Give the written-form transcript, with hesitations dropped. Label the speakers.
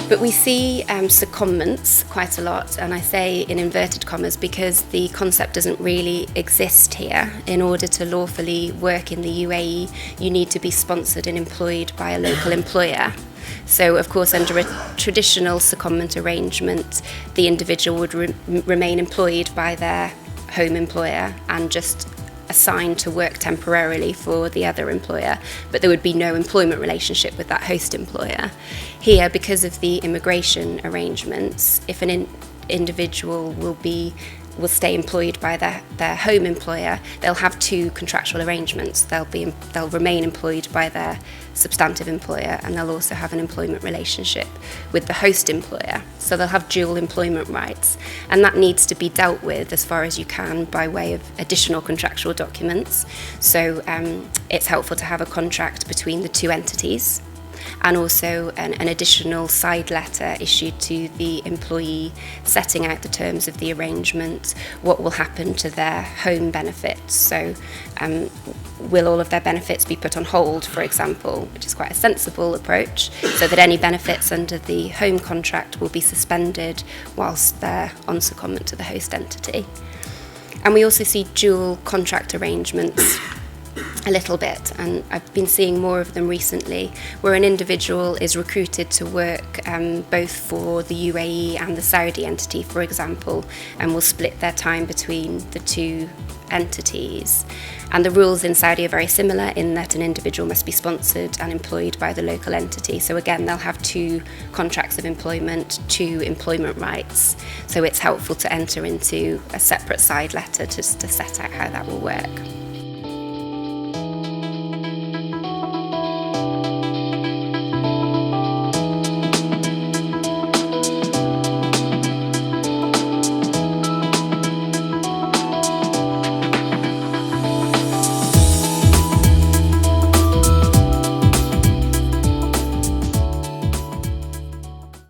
Speaker 1: But we see secondments quite a lot, and I say in inverted commas because the concept doesn't really exist here. In order to lawfully work in the UAE, you need to be sponsored and employed by a local employer. So, of course, under a traditional secondment arrangement, the individual would remain employed by their home employer and just assigned to work temporarily for the other employer, but there would be no employment relationship with that host employer. Here, because of the immigration arrangements, if an individual will stay employed by their home employer, they'll have two contractual arrangements. They'll remain employed by their substantive employer, and they'll also have an employment relationship with the host employer. So they'll have dual employment rights, and that needs to be dealt with as far as you can by way of additional contractual documents. So it's helpful to have a contract between the two entities, and also an additional side letter issued to the employee setting out the terms of the arrangement, what will happen to their home benefits. So will all of their benefits be put on hold, for example, which is quite a sensible approach, so that any benefits under the home contract will be suspended whilst they're on secondment to the host entity. And we also see dual contract arrangements a little bit, and I've been seeing more of them recently, where an individual is recruited to work both for the UAE and the Saudi entity, for example, and will split their time between the two entities. And the rules in Saudi are very similar in that an individual must be sponsored and employed by the local entity. So again, they'll have two contracts of employment, two employment rights. So it's helpful to enter into a separate side letter just to set out how that will work.